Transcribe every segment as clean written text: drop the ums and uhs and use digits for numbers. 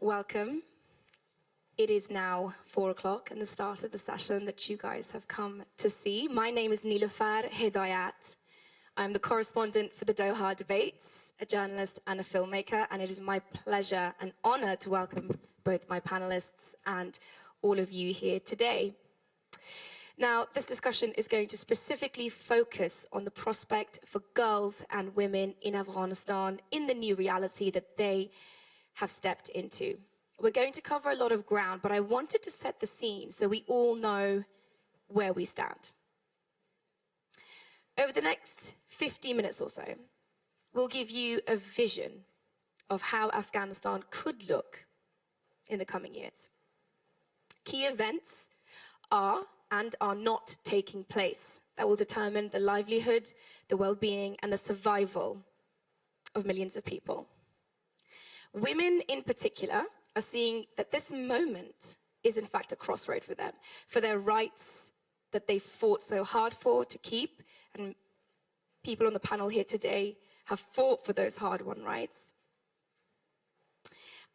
welcome. It is now 4 o'clock and the start of the session that you guys have come to see. My name is Nelufar Hedayat. I'm the correspondent for the Doha debates, a journalist and a filmmaker, and it is my pleasure and honor to welcome both my panelists and all of you here today. Now, this discussion is going to specifically focus on the prospect for girls and women in Afghanistan in the new reality that they have stepped into. We're going to cover a lot of ground, but I wanted to set the scene so we all know where we stand. Over the next 50 minutes or so, we'll give you a vision of how Afghanistan could look in the coming years. Key events are and are not taking place that will determine the livelihood, the well-being, and the survival of millions of people. Women in particular are seeing that this moment is in fact a crossroad for them, for their rights that they fought so hard for to keep, and people on the panel here today have fought for those hard-won rights,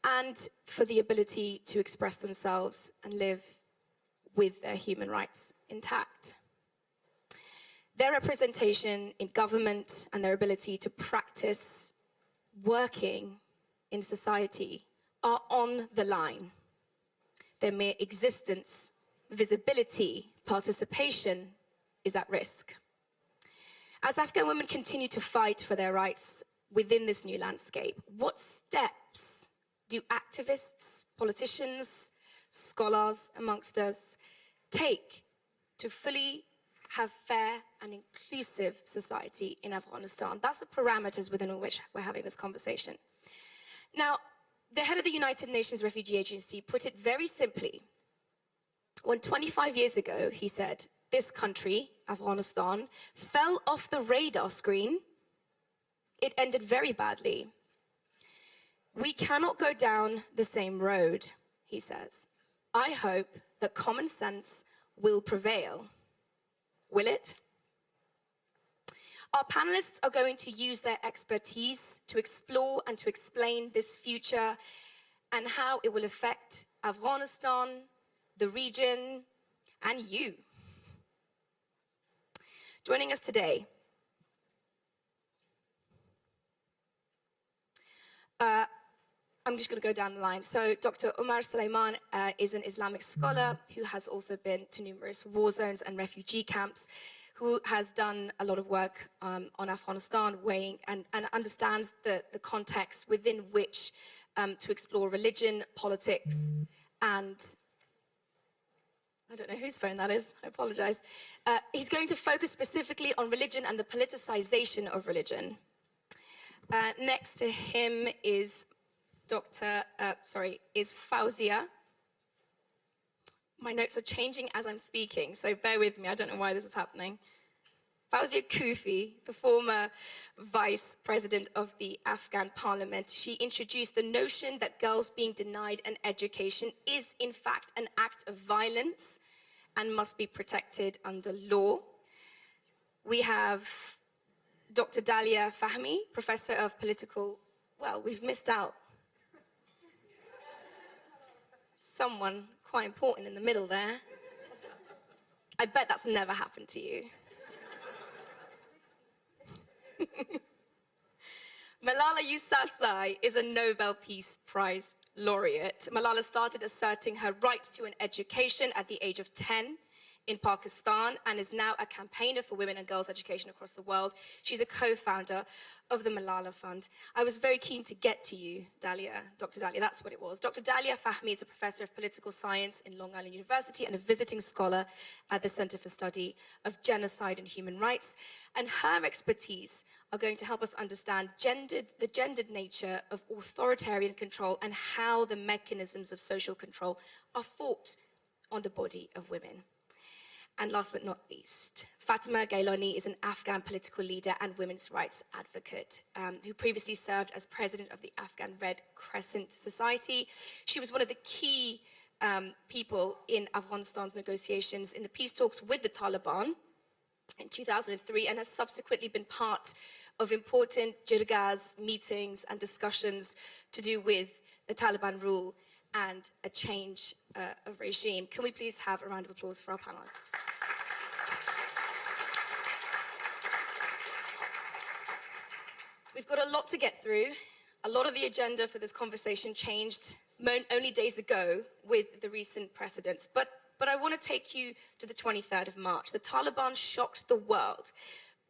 and for the ability to express themselves and live with their human rights intact. Their representation in government and their ability to practice working in society are on the line. Their mere existence, visibility, participation is at risk. As Afghan women continue to fight for their rights within this new landscape, what steps do activists, politicians, scholars amongst us take to fully have fair and inclusive society in Afghanistan? That's the parameters within which we're having this conversation. Now, the head of the United Nations Refugee Agency put it very simply. When 25 years ago, he said, this country, Afghanistan, fell off the radar screen, it ended very badly. We cannot go down the same road, he says. I hope that common sense will prevail. Will it? Our panelists are going to use their expertise to explore and to explain this future and how it will affect Afghanistan, the region, and you. Joining us today, I'm just going to go down the line. So Dr. Omar Suleiman is an Islamic scholar who has also been to numerous war zones and refugee camps, who has done a lot of work on Afghanistan, weighing and understands the context within which to explore religion, politics, and I don't know whose phone that is, I apologize. He's going to focus specifically on religion and the politicization of religion. Next to him is Fawzia. My notes are changing as I'm speaking, so bear with me, I don't know why this is happening. Fawzia Koofi, the former vice president of the Afghan parliament, she introduced the notion that girls being denied an education is in fact an act of violence and must be protected under law. We have Dr. Dalia Fahmy, professor of political, well, we've missed out someone quite important in the middle there. I bet that's never happened to you. Malala Yousafzai is a Nobel Peace Prize laureate. Malala started asserting her right to an education at the age of 10 in Pakistan and is now a campaigner for women and girls' education across the world. She's a co-founder of the Malala Fund. I was very keen to get to you, Dalia, Dr. Dalia, that's what it was. Dr. Dalia Fahmy is a professor of political science in Long Island University and a visiting scholar at the Center for Study of Genocide and Human Rights. And her expertise are going to help us understand the gendered nature of authoritarian control and how the mechanisms of social control are fought on the body of women. And last but not least, Fatima Gailani is an Afghan political leader and women's rights advocate who previously served as president of the Afghan Red Crescent Society. She was one of the key people in Afghanistan's negotiations in the peace talks with the Taliban in 2003 and has subsequently been part of important jirgas, meetings and discussions to do with the Taliban rule and a change of regime. Can we please have a round of applause for our panelists? We've got a lot to get through. A lot of the agenda for this conversation changed only days ago with the recent precedents. But I want to take you to the 23rd of March. The Taliban shocked the world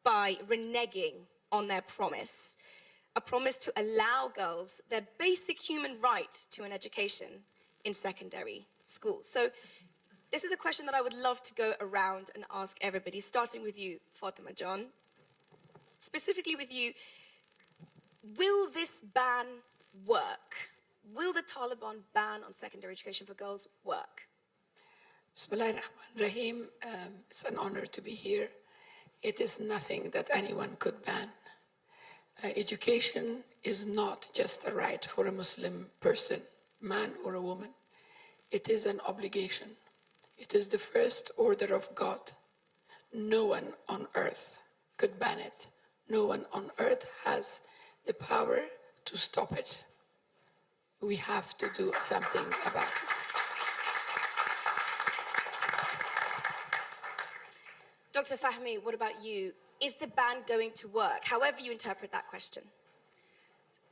by reneging on their promise, a promise to allow girls their basic human right to an education in secondary schools. So this is a question that I would love to go around and ask everybody, starting with you, Fatima John. Specifically with you, will this ban work? Will the Taliban ban on secondary education for girls work? Bismillahirrahmanirrahim. It's an honor to be here. It is nothing that anyone could ban. Education is not just a right for a Muslim person, man or a woman. It is an obligation. It is the first order of God. No one on earth could ban it. No one on earth has the power to stop it. We have to do something about it. Dr. Fahmy, what about you? Is the ban going to work, however you interpret that question?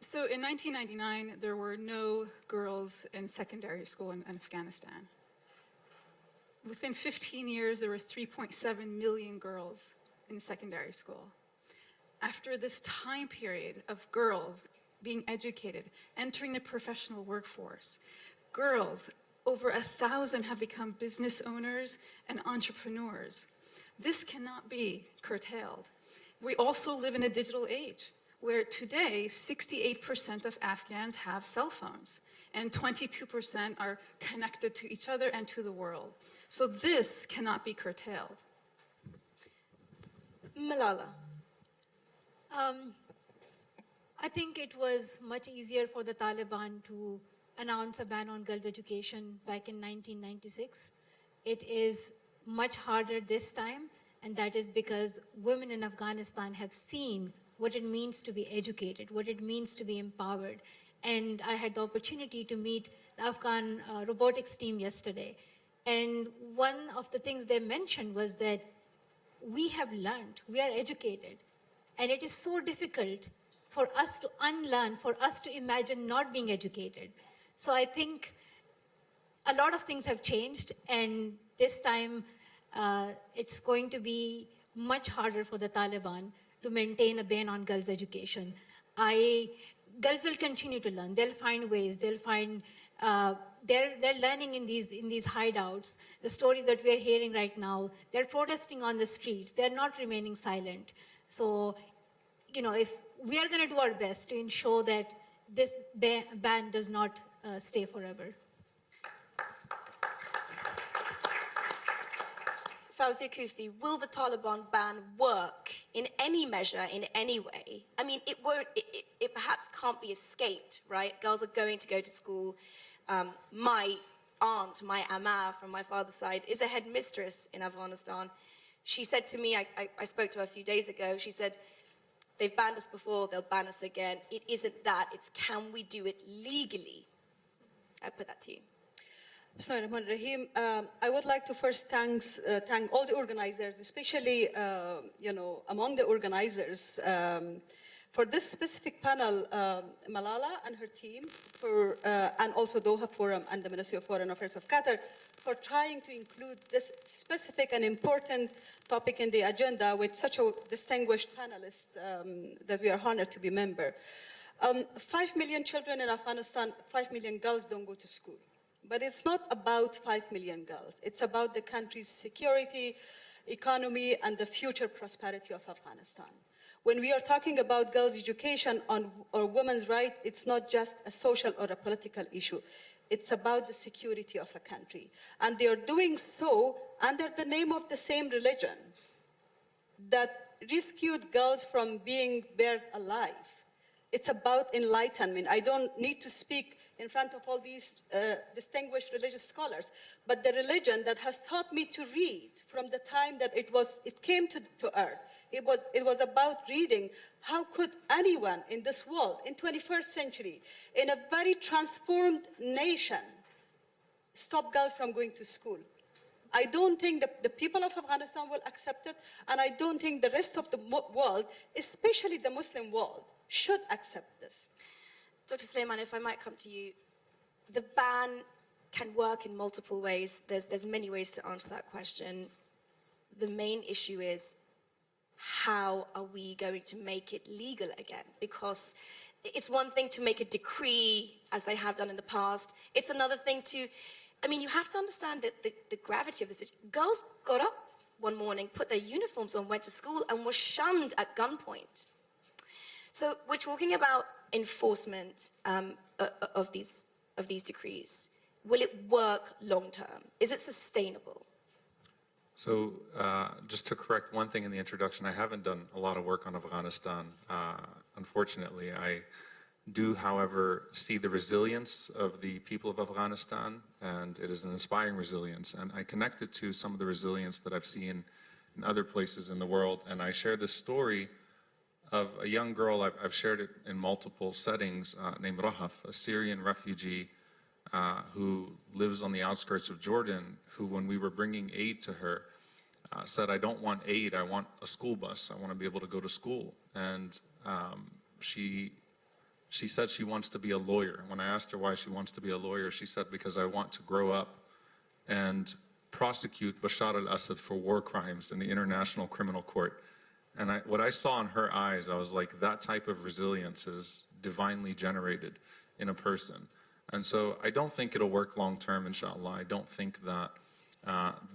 So in 1999, there were no girls in secondary school in Afghanistan. Within 15 years, there were 3.7 million girls in secondary school. After this time period of girls being educated, entering the professional workforce, girls, over 1,000 have become business owners and entrepreneurs. This cannot be curtailed. We also live in a digital age where today 68% of Afghans have cell phones and 22% are connected to each other and to the world. So this cannot be curtailed. Malala. I think it was much easier for the Taliban to announce a ban on girls' education back in 1996. It is much harder this time, and that is because women in Afghanistan have seen what it means to be educated, what it means to be empowered. And I had the opportunity to meet the Afghan robotics team yesterday. And one of the things they mentioned was that we have learned, we are educated, and it is so difficult for us to unlearn, for us to imagine not being educated. So I think a lot of things have changed, and this time it's going to be much harder for the Taliban to maintain a ban on girls' education. Girls will continue to learn. They'll find ways. They'll find. They're learning in these hideouts. The stories that we're hearing right now. They're protesting on the streets. They're not remaining silent. So, you know, if we are going to do our best to ensure that this ban does not stay forever. Fawzia Koofi, will the Taliban ban work in any measure, in any way? I mean, it won't, it perhaps can't be escaped, right? Girls are going to go to school. My aunt, my Amma from my father's side, is a headmistress in Afghanistan. She said to me, I spoke to her a few days ago, she said, they've banned us before, they'll ban us again. It isn't that, it's can we do it legally? I put that to you. Bismillahirrahmanirrahim. I would like to first thank all the organizers, especially among the organizers, for this specific panel, Malala and her team, and also Doha Forum and the Ministry of Foreign Affairs of Qatar, for trying to include this specific and important topic in the agenda with such a distinguished panelist that we are honored to be member. 5 million children in Afghanistan, 5 million girls don't go to school. But it's not about 5 million girls. It's about the country's security, economy, and the future prosperity of Afghanistan. When we are talking about girls' education or women's rights, it's not just a social or a political issue. It's about the security of a country. And they are doing so under the name of the same religion that rescued girls from being buried alive. It's about enlightenment. I don't need to speak in front of all these distinguished religious scholars, but the religion that has taught me to read from the time that it came to earth. It was about reading how could anyone in this world, in 21st century, in a very transformed nation, stop girls from going to school. I don't think the people of Afghanistan will accept it, and I don't think the rest of the world, especially the Muslim world, should accept this. Dr. Suleiman, if I might come to you, the ban can work in multiple ways. There's many ways to answer that question. The main issue is, how are we going to make it legal again? Because it's one thing to make a decree, as they have done in the past. It's another thing to, I mean, you have to understand that the gravity of the situation. Girls got up one morning, put their uniforms on, went to school, and were shunned at gunpoint. So we're talking about enforcement of these decrees. Will it work long term? Is it sustainable? So just to correct one thing in the introduction, I haven't done a lot of work on Afghanistan, unfortunately. I do, however, see the resilience of the people of Afghanistan, and it is an inspiring resilience. And I connect it to some of the resilience that I've seen in other places in the world. And I share this story of a young girl, I've shared it in multiple settings, named Rahaf, a Syrian refugee who lives on the outskirts of Jordan, who, when we were bringing aid to her, said, I don't want aid, I want a school bus. I want to be able to go to school. And she said she wants to be a lawyer. When I asked her why she wants to be a lawyer, she said, because I want to grow up and prosecute Bashar al-Assad for war crimes in the International Criminal Court. And what I saw in her eyes, I was like, that type of resilience is divinely generated in a person. And so I don't think it'll work long term, inshallah. I don't think that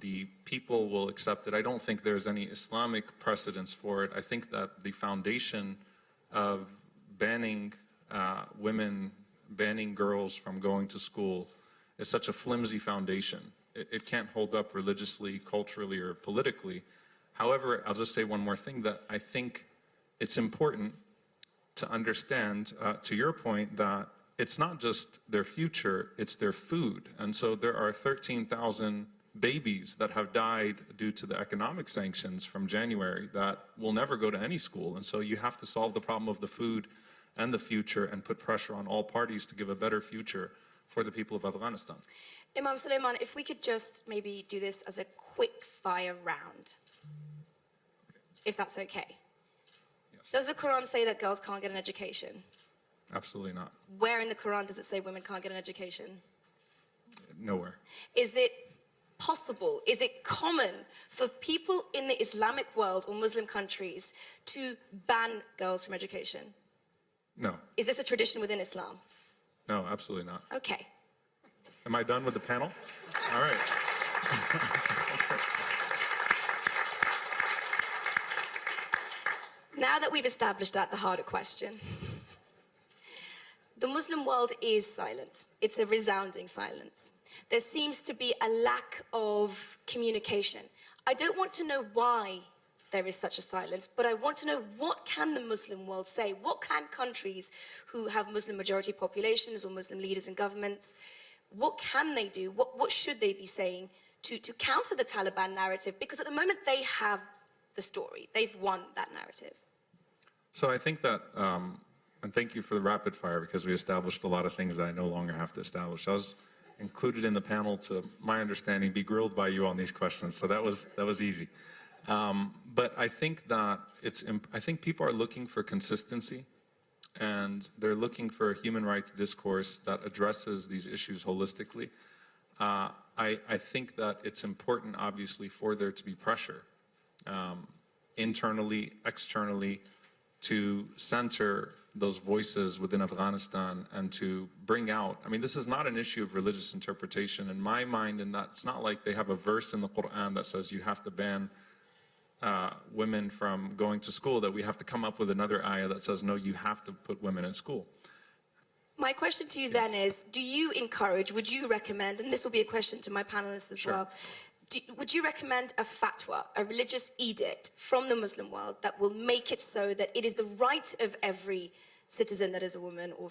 the people will accept it. I don't think there's any Islamic precedence for it. I think that the foundation of banning women, banning girls from going to school is such a flimsy foundation. It can't hold up religiously, culturally, or politically. However, I'll just say one more thing, that I think it's important to understand, to your point, that it's not just their future, it's their food. And so there are 13,000 babies that have died due to the economic sanctions from January that will never go to any school. And so you have to solve the problem of the food and the future and put pressure on all parties to give a better future for the people of Afghanistan. Imam Suleiman, if we could just maybe do this as a quick fire round, if that's okay. Yes. Does the Quran say that girls can't get an education? Absolutely not. Where in the Quran does it say women can't get an education? Nowhere. Is it possible, is it common for people in the Islamic world or Muslim countries to ban girls from education? No. Is this a tradition within Islam? No, absolutely not. Okay. Am I done with the panel? All right. Now that we've established that, the harder question. The Muslim world is silent. It's a resounding silence. There seems to be a lack of communication. I don't want to know why there is such a silence, but I want to know, what can the Muslim world say? What can countries who have Muslim majority populations or Muslim leaders in governments, what can they do? What should they be saying to counter the Taliban narrative? Because at the moment they have the story. They've won that narrative. So I think that, and thank you for the rapid fire, because we established a lot of things that I no longer have to establish. I was included in the panel, to my understanding, be grilled by you on these questions, so that was easy. But I think that I think people are looking for consistency, and they're looking for a human rights discourse that addresses these issues holistically. I think that it's important, obviously, for there to be pressure, internally, externally, to center those voices within Afghanistan and to bring out, I mean, this is not an issue of religious interpretation in my mind, in that it's not like they have a verse in the Quran that says you have to ban women from going to school, that we have to come up with another ayah that says, no, you have to put women in school. My question to you then is, do you encourage, would you recommend, and this will be a question to my panelists as well, would you recommend a fatwa, a religious edict from the Muslim world that will make it so that it is the right of every citizen that is a woman or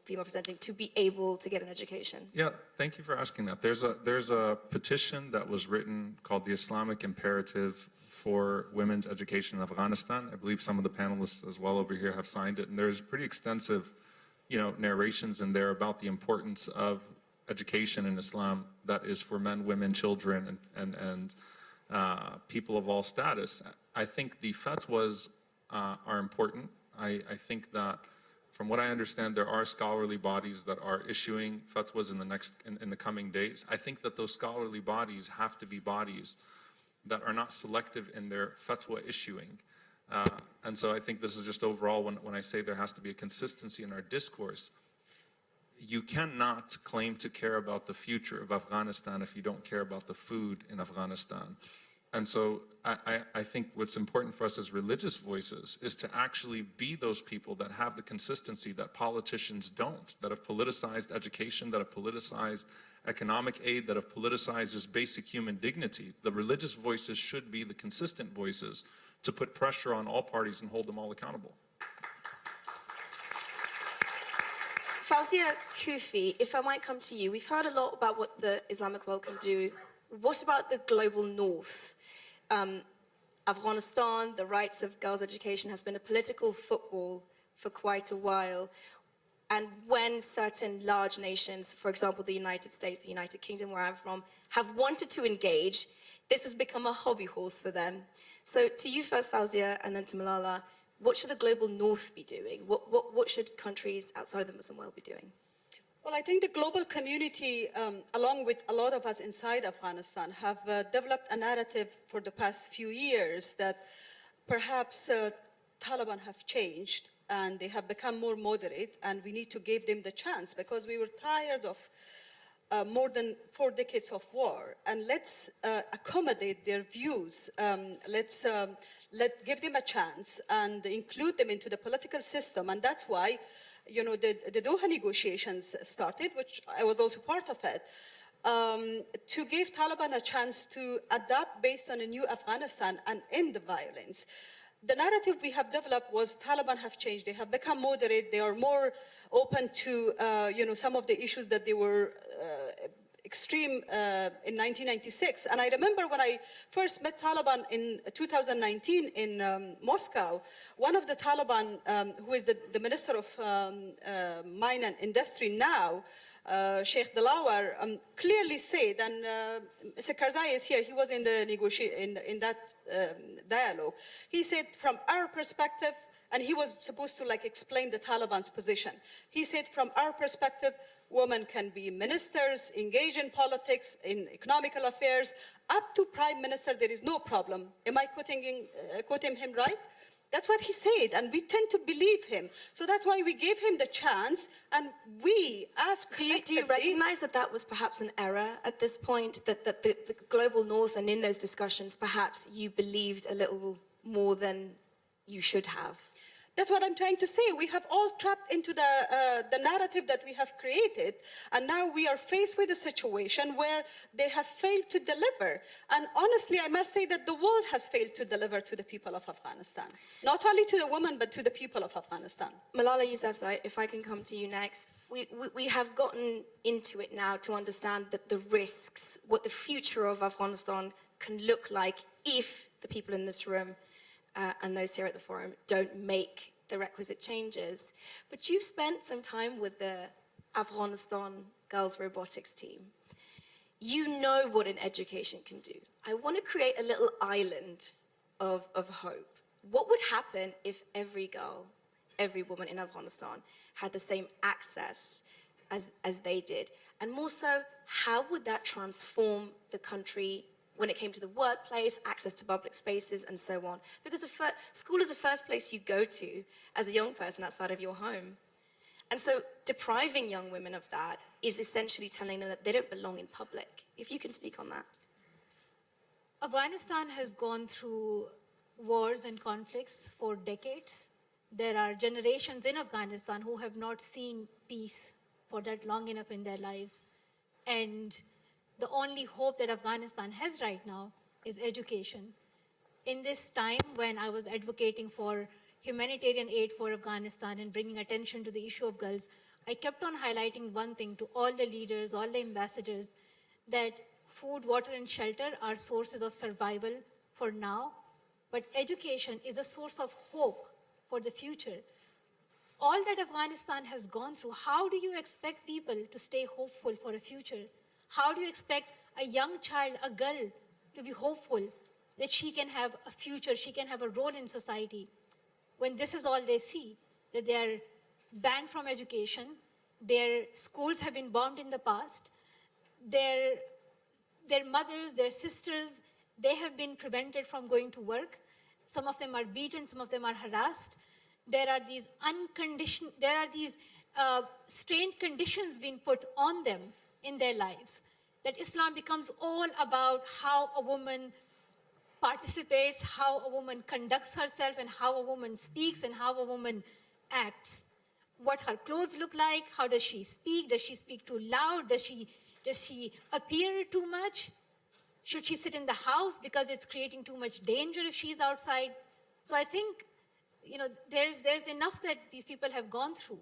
female presenting to be able to get an education? Yeah, thank you for asking that. There's a petition that was written called the Islamic Imperative for Women's Education in Afghanistan. I believe some of the panelists as well over here have signed it, and there's pretty extensive, narrations in there about the importance of education in Islam that is for men, women, children, and people of all status. I think the fatwas are important. I think that, from what I understand, there are scholarly bodies that are issuing fatwas in the coming days. I think that those scholarly bodies have to be bodies that are not selective in their fatwa issuing. And so I think this is just overall, when I say there has to be a consistency in our discourse, you cannot claim to care about the future of Afghanistan if you don't care about the food in Afghanistan. And so I think what's important for us as religious voices is to actually be those people that have the consistency that politicians don't, that have politicized education, that have politicized economic aid, that have politicized just basic human dignity. The religious voices should be the consistent voices to put pressure on all parties and hold them all accountable. Fawzia, Koofi, if I might come to you, we've heard a lot about what the Islamic world can do. What about the global north? Afghanistan, the rights of girls' education has been a political football for quite a while. And when certain large nations, for example, the United States, the United Kingdom, where I'm from, have wanted to engage, this has become a hobby horse for them. So to you first, Fawzia, and then to Malala, what should the global north be doing? What should countries outside of the Muslim world be doing? Well, I think the global community, along with a lot of us inside Afghanistan, have developed a narrative for the past few years that perhaps Taliban have changed and they have become more moderate, and we need to give them the chance because we were tired of more than 4 decades of war. And let's accommodate their views. Let's give them a chance and include them into the political system. And that's why the Doha negotiations started, which I was also part of it, to give Taliban a chance to adapt based on a new Afghanistan and end the violence. The narrative we have developed was Taliban have changed. They have become moderate. They are more open to some of the issues that they were extreme in 1996. And I remember when I first met Taliban in 2019 in Moscow, one of the Taliban, who is the Minister of Mine and Industry now, Sheikh Dalia, clearly said, and Mr. Karzai is here, he was in the negotiation, in that dialogue. He said, from our perspective, and he was supposed to explain the Taliban's position. He said, from our perspective, women can be ministers, engage in politics, in economical affairs, up to prime minister, there is no problem. Am I quoting him right? That's what he said, and we tend to believe him. So that's why we gave him the chance, and we asked. Do you recognize that that was perhaps an error at this point, that the global north, and in those discussions, perhaps you believed a little more than you should have? That's what I'm trying to say. We have all trapped into the narrative that we have created, and now we are faced with a situation where they have failed to deliver. And honestly, I must say that the world has failed to deliver to the people of Afghanistan. Not only to the women, but to the people of Afghanistan. Malala Yousafzai, if I can come to you next. We have gotten into it now to understand that the risks, what the future of Afghanistan can look like if the people in this room and those here at the forum don't make the requisite changes. But you've spent some time with the Afghanistan girls robotics team. You know what an education can do. I want to create a little island of hope. What would happen if every girl, every woman in Afghanistan had the same access as they did? And more so, how would that transform the country when it came to the workplace, access to public spaces, and so on? Because school is the first place you go to as a young person outside of your home. And so depriving young women of that is essentially telling them that they don't belong in public. If you can speak on that. Afghanistan has gone through wars and conflicts for decades. There are generations in Afghanistan who have not seen peace for that long enough in their lives. And the only hope that Afghanistan has right now is education. In this time when I was advocating for humanitarian aid for Afghanistan and bringing attention to the issue of girls, I kept on highlighting one thing to all the leaders, all the ambassadors, that food, water, and shelter are sources of survival for now, but education is a source of hope for the future. All that Afghanistan has gone through, how do you expect people to stay hopeful for a future? How do you expect a young child, a girl, to be hopeful that she can have a future, she can have a role in society, when this is all they see, that they are banned from education, their schools have been bombed in the past, their mothers, their sisters, they have been prevented from going to work. Some of them are beaten, some of them are harassed. There are these strange conditions being put on them in their lives. That Islam becomes all about how a woman participates, how a woman conducts herself, and how a woman speaks, and how a woman acts. What her clothes look like, how does she speak? Does she speak too loud? Does she appear too much? Should she sit in the house because it's creating too much danger if she's outside? So I think, there's enough that these people have gone through.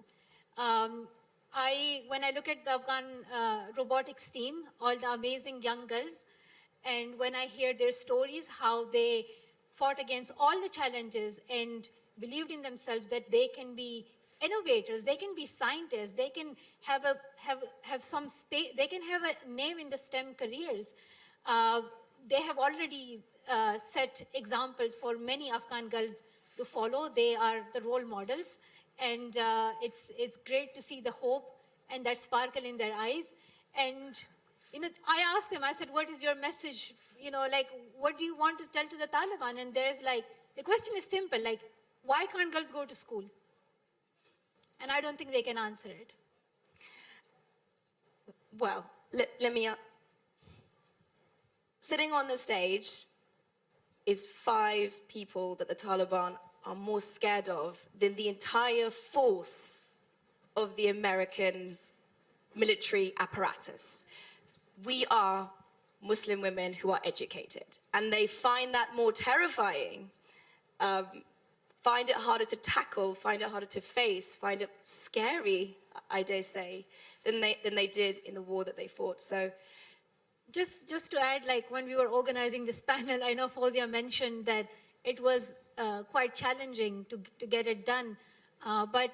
When I look at the Afghan robotics team, all the amazing young girls, and when I hear their stories, how they fought against all the challenges and believed in themselves that they can be innovators, they can be scientists, they can have some space, they can have a name in the STEM careers. They have already set examples for many Afghan girls to follow. They are the role models, and it's great to see the hope and that sparkle in their eyes. And I asked them, I said, what is your message? What do you want to tell to the Taliban? And the question is simple, why can't girls go to school? And I don't think they can answer it. Well, let me... Sitting on the stage is 5 people that the Taliban are more scared of than the entire force of the American military apparatus. We are Muslim women who are educated, and they find that more terrifying, find it harder to tackle, find it harder to face, find it scary, I dare say, than they did in the war that they fought. So, just to add, when we were organizing this panel, I know Fawzia mentioned that it was quite challenging to get it done, but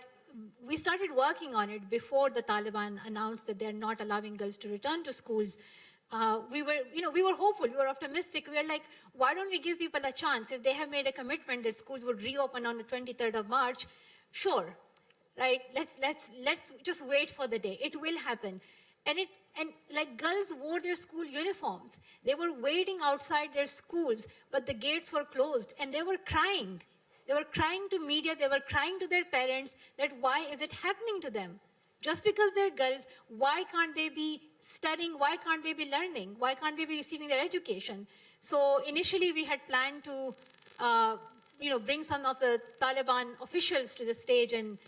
we started working on it before the Taliban announced that they're not allowing girls to return to schools. We were hopeful, we were optimistic. We were like, why don't we give people a chance? If they have made a commitment that schools would reopen on the 23rd of March, sure, right? Let's just wait for the day. It will happen. And girls wore their school uniforms. They were waiting outside their schools, but the gates were closed, and they were crying. They were crying to media, they were crying to their parents that why is it happening to them? Just because they're girls, why can't they be studying? Why can't they be learning? Why can't they be receiving their education? So initially we had planned to bring some of the Taliban officials to the stage, and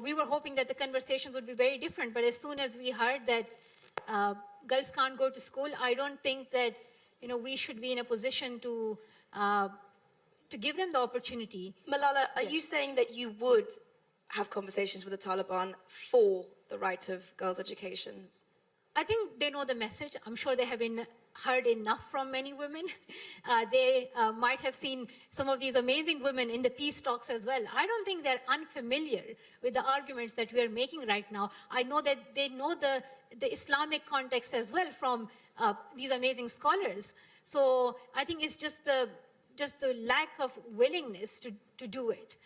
we were hoping that the conversations would be very different. But as soon as we heard that girls can't go to school, I don't think that we should be in a position to give them the opportunity. Malala, are you saying that you would have conversations with the Taliban for the right of girls' educations? I think they know the message. I'm sure they have been heard enough from many women. They might have seen some of these amazing women in the peace talks as well. I don't think they're unfamiliar with the arguments that we are making right now. I know that they know the Islamic context as well from these amazing scholars. So I think it's just the lack of willingness to do it.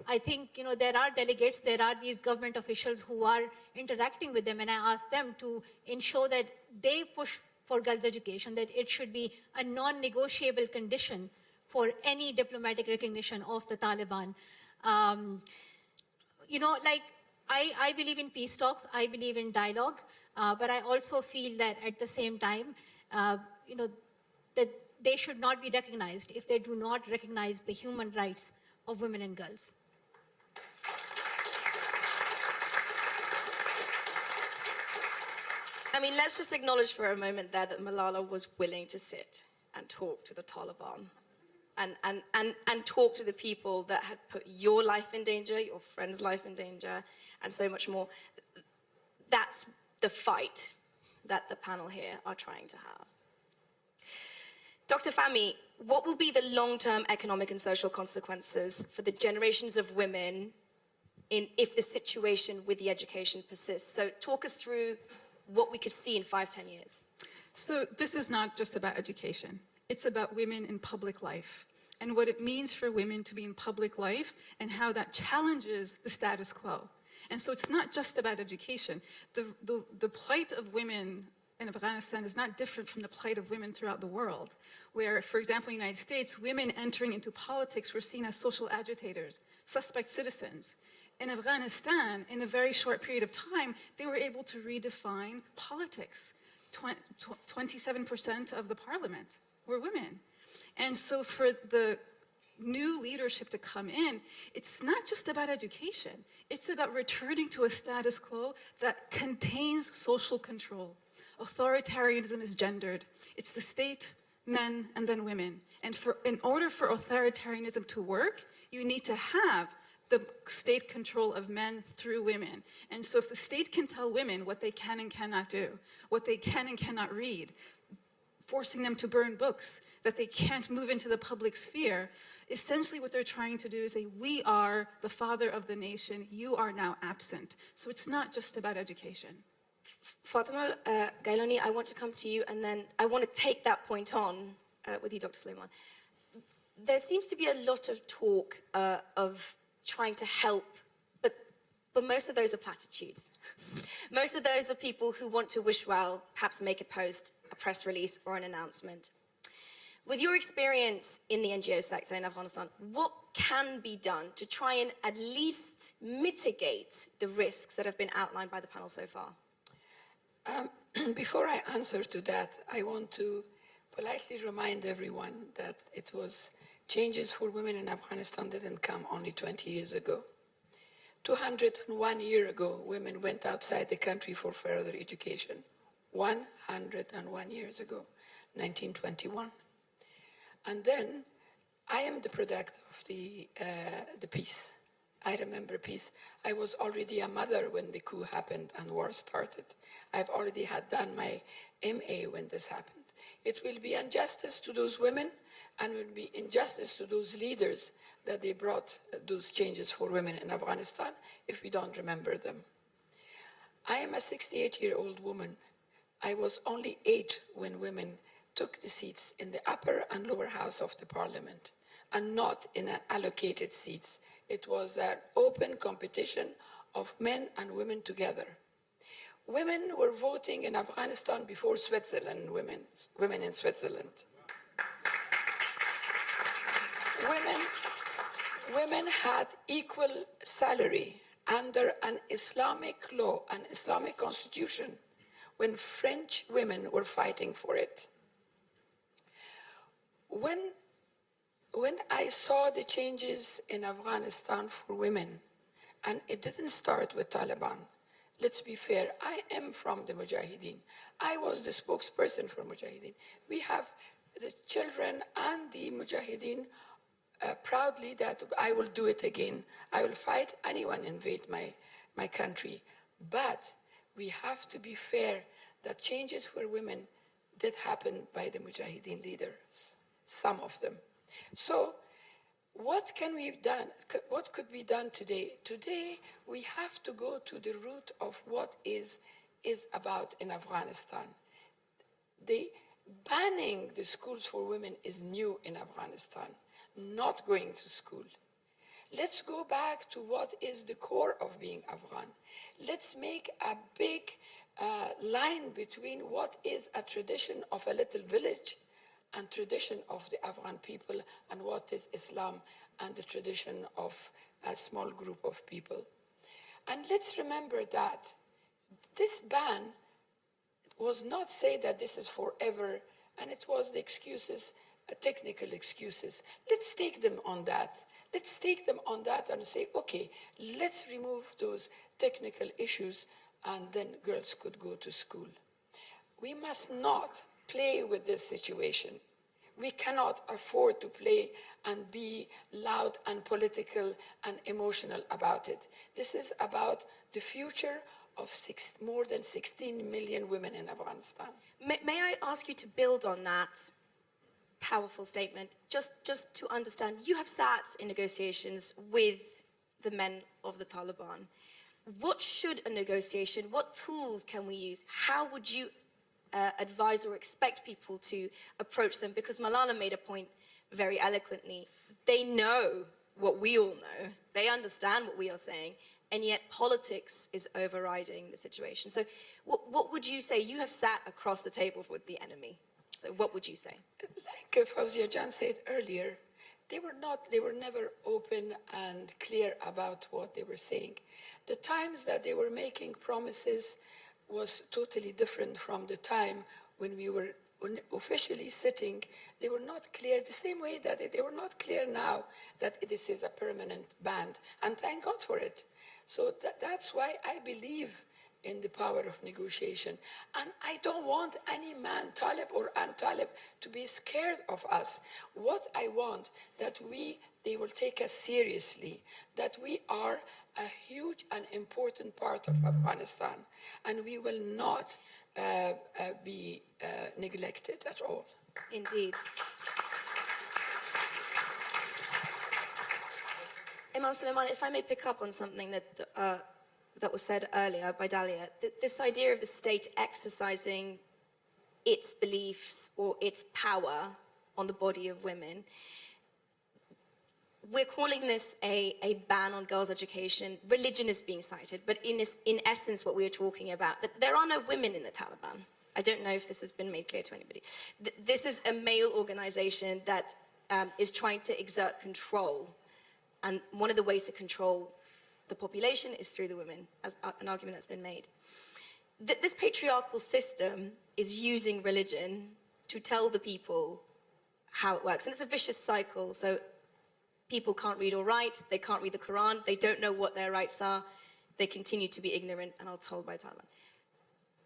I think there are delegates, there are these government officials who are interacting with them, and I ask them to ensure that they push for girls' education, that it should be a non-negotiable condition for any diplomatic recognition of the Taliban. I believe in peace talks, I believe in dialogue, but I also feel that at the same time, that they should not be recognized if they do not recognize the human rights of women and girls. I mean, let's just acknowledge for a moment there that Malala was willing to sit and talk to the Taliban. and talk to the people that had put your life in danger, your friend's life in danger, and so much more. That's the fight that the panel here are trying to have. Dr. Fahmy, what will be the long-term economic and social consequences for the generations of women if the situation with the education persists? So talk us through what we could see in 5-10 years. So this is not just about education. It's about women in public life and what it means for women to be in public life and how that challenges the status quo. And so it's not just about education. The plight of women in Afghanistan is not different from the plight of women throughout the world, where, for example, in the United States, women entering into politics were seen as social agitators, suspect citizens. In Afghanistan, in a very short period of time, they were able to redefine politics. 27% of the parliament were women. And so for the new leadership to come in, it's not just about education. It's about returning to a status quo that contains social control. Authoritarianism is gendered. It's the state, men, and then women. And in order for authoritarianism to work, you need to have the state control of men through women. And so if the state can tell women what they can and cannot do, what they can and cannot read, forcing them to burn books, that they can't move into the public sphere, essentially what they're trying to do is say, we are the father of the nation, you are now absent. So it's not just about education. Fatima, Gailani, I want to come to you, and then I want to take that point on with you, Dr. Suleiman. There seems to be a lot of talk of trying to help, but most of those are platitudes. Most of those are people who want to wish well, perhaps make a post, a press release, or an announcement. With your experience in the NGO sector in Afghanistan, what can be done to try and at least mitigate the risks that have been outlined by the panel so far? Before I answer to that, I want to politely remind everyone that it was changes for women in Afghanistan didn't come only 20 years ago. 201 years ago, women went outside the country for further education. 101 years ago, 1921. And then I am the product of the peace. I remember peace. I was already a mother when the coup happened and war started. I've already had done my MA when this happened. It will be injustice to those women and will be injustice to those leaders that they brought those changes for women in Afghanistan if we don't remember them. I am a 68-year-old woman. I was only 8 when women took the seats in the upper and lower house of the parliament and not in an allocated seats. It was an open competition of men and women together. Women were voting in Afghanistan before Switzerland, women in Switzerland. Women had equal salary under an Islamic law, an Islamic constitution, when French women were fighting for it. When I saw the changes in Afghanistan for women, and it didn't start with Taliban. Let's be fair, I am from the Mujahideen. I was the spokesperson for Mujahideen. We have the children and the Mujahideen proudly that I will do it again. I will fight anyone invade my country. But we have to be fair that changes for women did happen by the Mujahideen leaders, some of them. So what can we done? What could be done today? Today, we have to go to the root of what is about in Afghanistan. The banning the schools for women is new in Afghanistan, not going to school. Let's go back to what is the core of being Afghan. Let's make a big line between what is a tradition of a little village and tradition of the Afghan people and what is Islam and the tradition of a small group of people. And let's remember that this ban was not say that this is forever, and it was the excuses, technical excuses. Let's take them on that. Let's take them on that and say, okay, let's remove those technical issues and then girls could go to school. We must not play with this situation. We cannot afford to play and be loud and political and emotional about it. This is about the future of more than 16 million women in Afghanistan. May I ask you to build on that powerful statement, just to understand, you have sat in negotiations with the men of the Taliban. What should a negotiation, what tools can we use? How would you advise or expect people to approach them? Because Malala made a point very eloquently. They know what we all know. They understand what we are saying, and yet politics is overriding the situation. So what would you say? You have sat across the table with the enemy. So what would you say? Like Fawzia Jan said earlier, they were never open and clear about what they were saying. The times that they were making promises was totally different from the time when we were officially sitting. They were not clear the same way that they were not clear now that this is a permanent ban, and thank God for it. So that's why I believe in the power of negotiation. And I don't want any man, Talib or un-Talib, to be scared of us. What I want, that they will take us seriously, that we are a huge and important part of Afghanistan, and we will not be neglected at all. Indeed. Imam Suleiman, if I may pick up on something that was said earlier by Dalia, this idea of the state exercising its beliefs or its power on the body of women. We're calling this a ban on girls' education. Religion is being cited, but in essence what we are talking about, that there are no women in the Taliban. I don't know if this has been made clear to anybody. This is a male organization that is trying to exert control. And one of the ways to control the population is through the women, as an argument that's been made. This patriarchal system is using religion to tell the people how it works. And it's a vicious cycle. So people can't read or write, they can't read the Quran, they don't know what their rights are, they continue to be ignorant and are told by Taliban.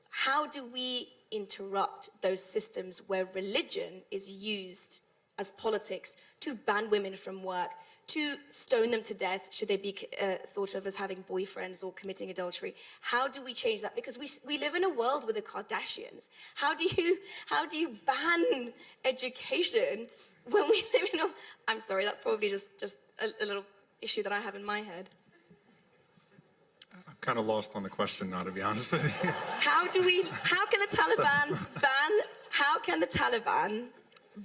How do we interrupt those systems where religion is used as politics to ban women from work, to stone them to death should they be thought of as having boyfriends or committing adultery? How do we change that? Because we live in a world with the Kardashians. How do you ban education when we live in a... I'm sorry, that's probably just a little issue that I have in my head. I'm kind of lost on the question now, to be honest with you. How can the Taliban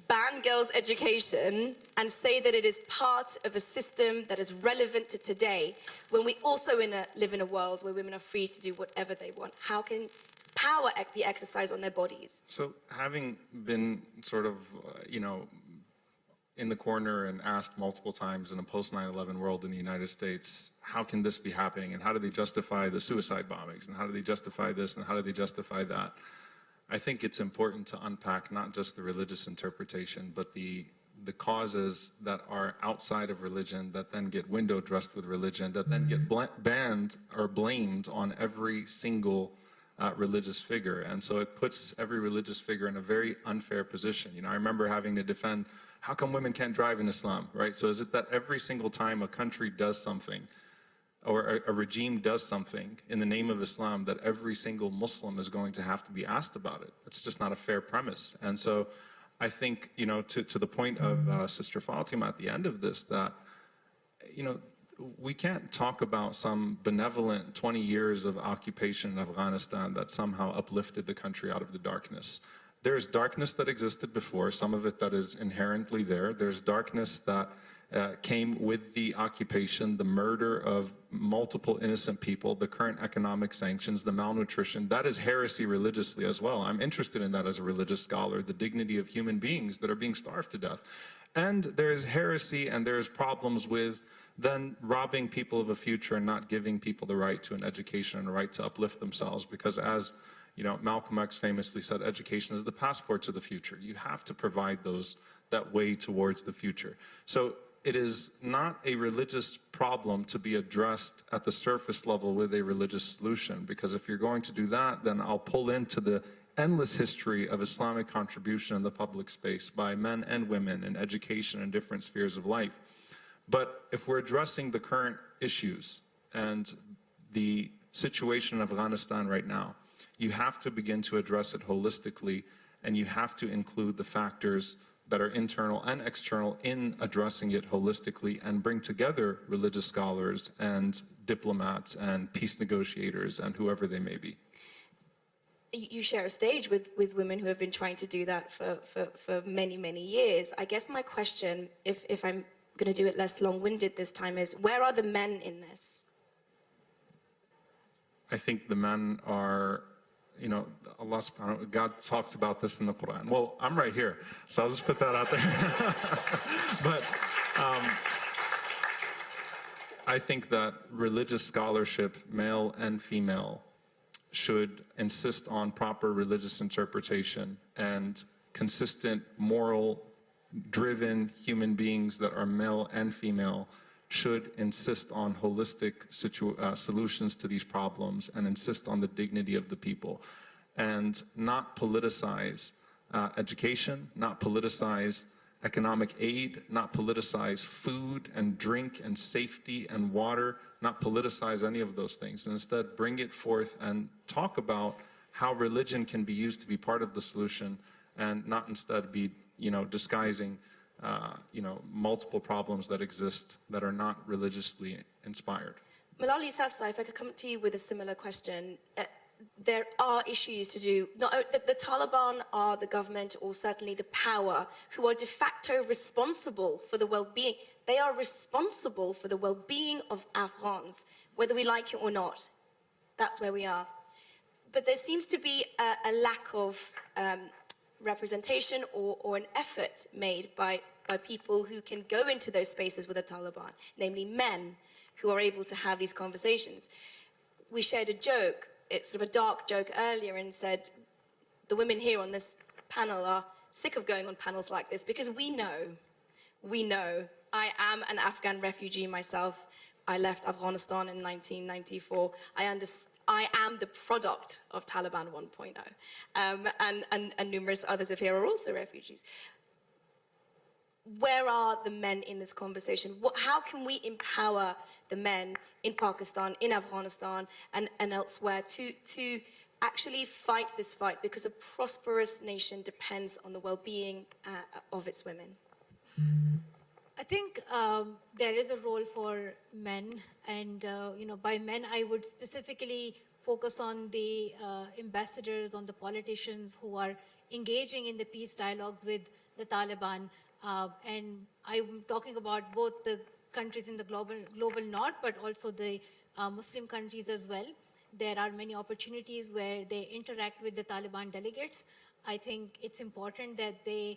ban girls' education and say that it is part of a system that is relevant to today, when we also live in a world where women are free to do whatever they want? How can power be exercised on their bodies? So having been sort of, in the corner and asked multiple times in a post-9/11 world in the United States, how can this be happening? And how do they justify the suicide bombings? And how do they justify this? And how do they justify that? I think it's important to unpack not just the religious interpretation, but the causes that are outside of religion that then get window dressed with religion, that then get banned or blamed on every single religious figure. And so it puts every religious figure in a very unfair position. I remember having to defend, how come women can't drive in Islam, right? So is it that every single time a country does something, or a regime does something in the name of Islam, that every single Muslim is going to have to be asked about it? It's just not a fair premise. And so I think, to the point of Sister Fatima at the end of this, that, we can't talk about some benevolent 20 years of occupation in Afghanistan that somehow uplifted the country out of the darkness. There's darkness that existed before, some of it that is inherently there. There's darkness that came with the occupation, the murder of multiple innocent people, the current economic sanctions, the malnutrition. That is heresy religiously as well. I'm interested in that as a religious scholar, the dignity of human beings that are being starved to death. And there's heresy and there's problems with then robbing people of a future and not giving people the right to an education and a right to uplift themselves, because as Malcolm X famously said, education is the passport to the future. You have to provide that way towards the future. So it is not a religious problem to be addressed at the surface level with a religious solution, because if you're going to do that, then I'll pull into the endless history of Islamic contribution in the public space by men and women in education and different spheres of life. But if we're addressing the current issues and the situation in Afghanistan right now, you have to begin to address it holistically, and you have to include the factors that are internal and external in addressing it holistically, and bring together religious scholars and diplomats and peace negotiators and whoever they may be. You share a stage with women who have been trying to do that for many, many years. I guess my question, if I'm going to do it less long-winded this time, is where are the men in this? I think the men are, you know, Allah subhanahu wa ta'ala, God talks about this in the Quran. Well, I'm right here, so I'll just put that out there. But I think that religious scholarship, male and female, should insist on proper religious interpretation, and consistent, moral-driven human beings that are male and female should insist on holistic solutions to these problems, and insist on the dignity of the people, and not politicize education, not politicize economic aid, not politicize food and drink and safety and water, not politicize any of those things, and instead bring it forth and talk about how religion can be used to be part of the solution, and not instead be, you know, disguising you know, multiple problems that exist that are not religiously inspired. Malala Yousafzai, if I could come to you with a similar question. There are issues to do. The Taliban are the government, or certainly the power, who are de facto responsible for the well-being. They are responsible for the well-being of Afghans, whether we like it or not. That's where we are. But there seems to be a lack of representation or an effort made by people who can go into those spaces with the Taliban, namely men who are able to have these conversations. We shared a joke, it's sort of a dark joke earlier, and said the women here on this panel are sick of going on panels like this, because we know, I am an Afghan refugee myself. I left Afghanistan in 1994. I am the product of Taliban 1.0, and numerous others of here are also refugees. Where are the men in this conversation? How can we empower the men in Pakistan, in Afghanistan, and elsewhere to actually fight this fight? Because a prosperous nation depends on the well-being of its women. I think there is a role for men, and you know, by men I would specifically focus on the ambassadors, on the politicians who are engaging in the peace dialogues with the Taliban. And I'm talking about both the countries in the global north, but also the Muslim countries as well. There are many opportunities where they interact with the Taliban delegates. I think it's important that they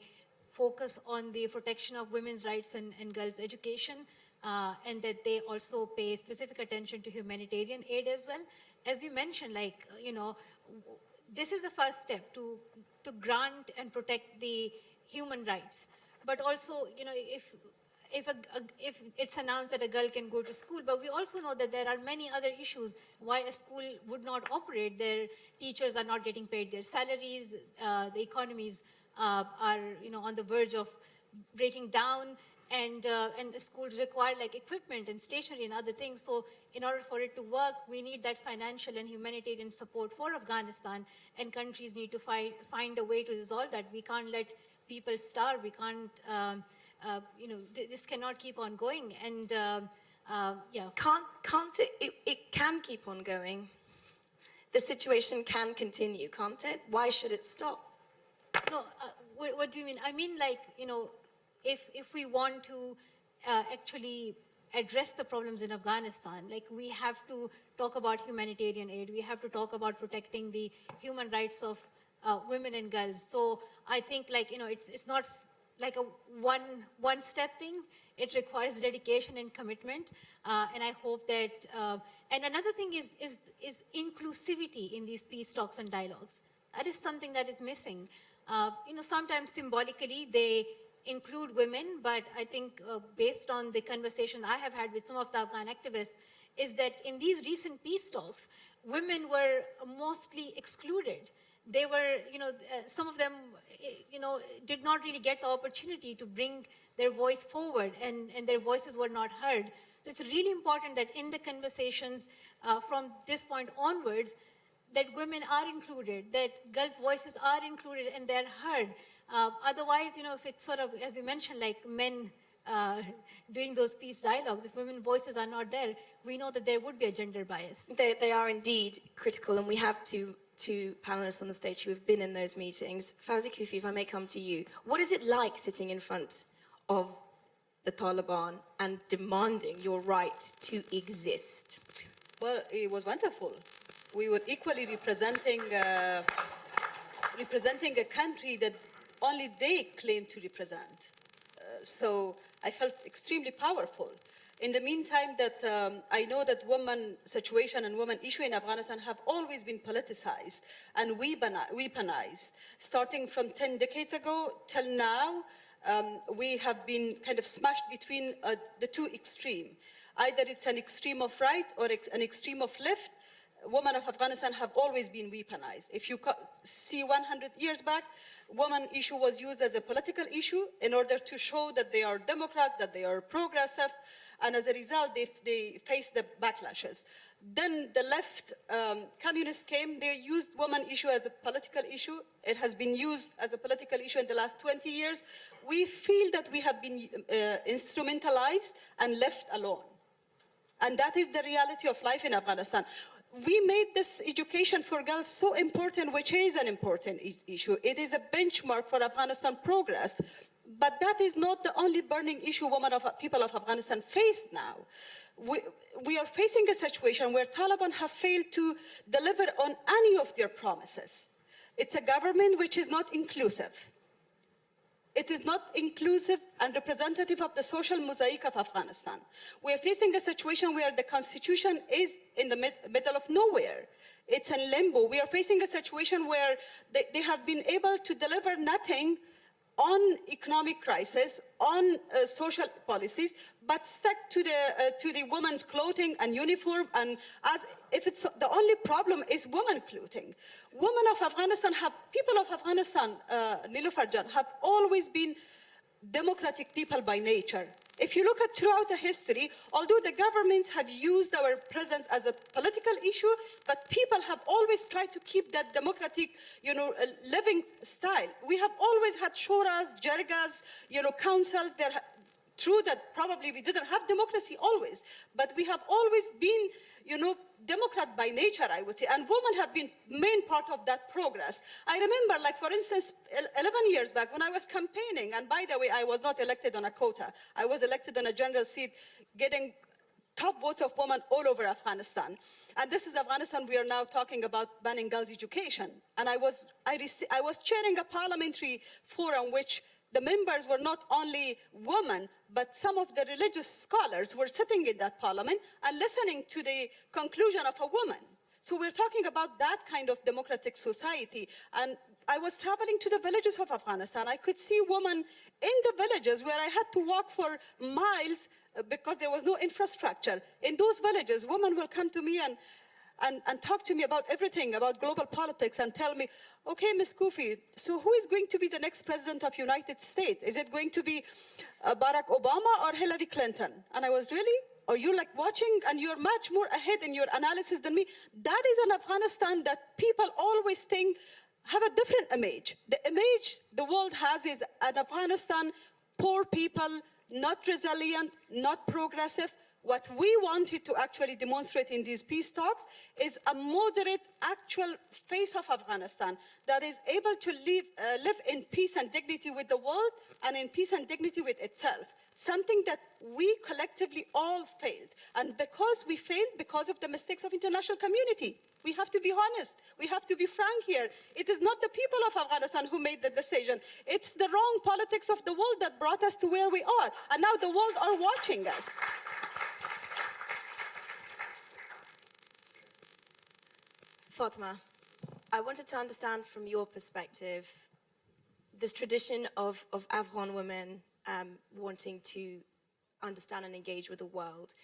focus on the protection of women's rights and girls' education, and that they also pay specific attention to humanitarian aid as well. As we mentioned, like, you know, this is the first step to grant and protect the human rights. But also, you know, if it's announced that a girl can go to school, but we also know that there are many other issues why a school would not operate. Their teachers are not getting paid their salaries, the economies are, you know, on the verge of breaking down, and the schools require like equipment and stationery and other things. So in order for it to work, we need that financial and humanitarian support for Afghanistan, and countries need to find a way to resolve that. We can't let people starve. We can't, you know, this cannot keep on going. And yeah. Can't it? It can keep on going. The situation can continue, can't it? Why should it stop? No, what do you mean? I mean, like, you know, if we want to actually address the problems in Afghanistan, like, we have to talk about humanitarian aid. We have to talk about protecting the human rights of women and girls. So I think, like, you know, it's not like a one-step thing. It requires dedication and commitment. And I hope that, and another thing is inclusivity in these peace talks and dialogues. That is something that is missing. You know, sometimes symbolically they include women, but I think based on the conversation I have had with some of the Afghan activists, is that in these recent peace talks, women were mostly excluded. they were, some of them, did not really get the opportunity to bring their voice forward, and their voices were not heard. So it's really important that in the conversations from this point onwards, that women are included, that girls' voices are included and they're heard. Otherwise, if it's sort of, as you mentioned, like men doing those peace dialogues, if women's voices are not there, we know that there would be a gender bias. They are indeed critical, and we have two panelists on the stage who have been in those meetings. Fawzia, Koofi, if I may come to you. What is it like sitting in front of the Taliban and demanding your right to exist? Well, it was wonderful. We were equally representing a country that only they claim to represent. So I felt extremely powerful. In the meantime, that I know that women situation and women issue in Afghanistan have always been politicized and weaponized. Starting from 10 decades ago till now, we have been kind of smashed between the two extremes. Either it's an extreme of right or an extreme of left. Women of Afghanistan have always been weaponized. If you see 100 years back, women issue was used as a political issue in order to show that they are Democrats, that they are progressive, and as a result, they faced the backlashes. Then the left communists came, they used women issue as a political issue. It has been used as a political issue in the last 20 years. We feel that we have been instrumentalized and left alone. And that is the reality of life in Afghanistan. We made this education for girls so important, which is an important issue. It is a benchmark for Afghanistan progress. But that is not the only burning issue people of Afghanistan face now. We are facing a situation where Taliban have failed to deliver on any of their promises. It's a government which is not inclusive. It is not inclusive and representative of the social mosaic of Afghanistan. We are facing a situation where the constitution is in the middle of nowhere. It's in limbo. We are facing a situation where they have been able to deliver nothing on economic crisis, on social policies, but stuck to the women's clothing and uniform, and as if it's the only problem is women clothing. Women of Afghanistan people of Afghanistan, Nelufar Jan, have always been democratic people by nature. If you look at throughout the history, although the governments have used our presence as a political issue, but people have always tried to keep that democratic, living style. We have always had shuras, jargas, councils. True that probably we didn't have democracy always, but we have always been, Democrat by nature, I would say, and women have been main part of that progress. I remember, like, for instance, 11 years back when I was campaigning, and by the way, I was not elected on a quota. I was elected on a general seat, getting top votes of women all over Afghanistan. And this is Afghanistan. We are now talking about banning girls' education. And I was chairing a parliamentary forum which the members were not only women, but some of the religious scholars were sitting in that parliament and listening to the conclusion of a woman. So we're talking about that kind of democratic society. And I was traveling to the villages of Afghanistan. I could see women in the villages where I had to walk for miles because there was no infrastructure. In those villages, women will come to me and talk to me about everything, about global politics, and tell me, okay, Ms. Koofi, so who is going to be the next president of United States? Is it going to be Barack Obama or Hillary Clinton? And I was, really? Are you like watching and you're much more ahead in your analysis than me? That is an Afghanistan that people always think have a different image. The image the world has is an Afghanistan, poor people, not resilient, not progressive. What we wanted to actually demonstrate in these peace talks is a moderate, actual face of Afghanistan that is able to live in peace and dignity with the world and in peace and dignity with itself. Something that we collectively all failed. And because we failed, because of the mistakes of international community, we have to be honest. We have to be frank here. It is not the people of Afghanistan who made the decision. It's the wrong politics of the world that brought us to where we are. And now the world are watching us. Fatima, I wanted to understand from your perspective this tradition of Afghan women wanting to understand and engage with the world.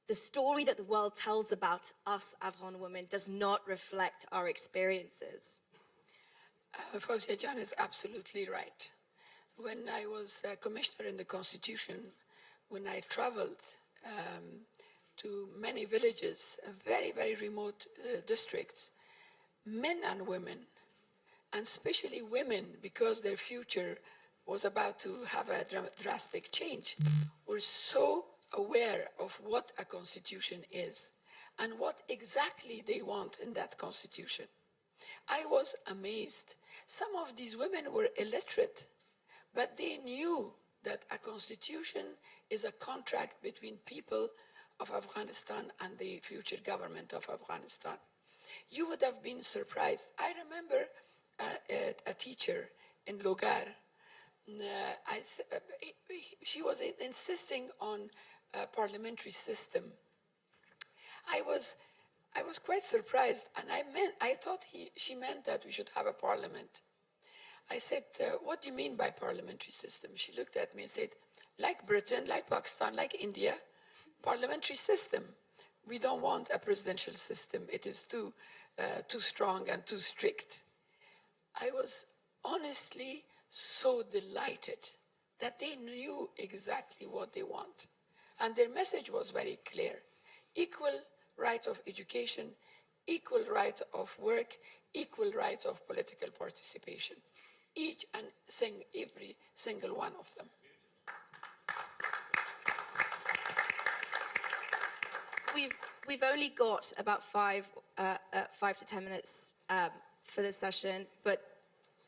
The story that the world tells about us Afghan women does not reflect our experiences. Fawzia Jan is absolutely right. When I was a commissioner in the Constitution, when I traveled to many villages, very, very remote districts, men and women, and especially women, because their future was about to have a drastic change, were so aware of what a constitution is and what exactly they want in that constitution. I was amazed. Some of these women were illiterate, but they knew that a constitution is a contract between people of Afghanistan and the future government of Afghanistan. You would have been surprised. I remember a teacher in Logar. She was insisting on a parliamentary system. I was quite surprised, and I thought she meant that we should have a parliament. I said, what do you mean by parliamentary system? She looked at me and said, like Britain, like Pakistan, like India, parliamentary system. We don't want a presidential system. It is too strong and too strict. I was honestly so delighted that they knew exactly what they want. And their message was very clear. Equal right of education, equal right of work, equal right of political participation. Each and every single one of them. We've only got about 5 to 10 minutes for this session, but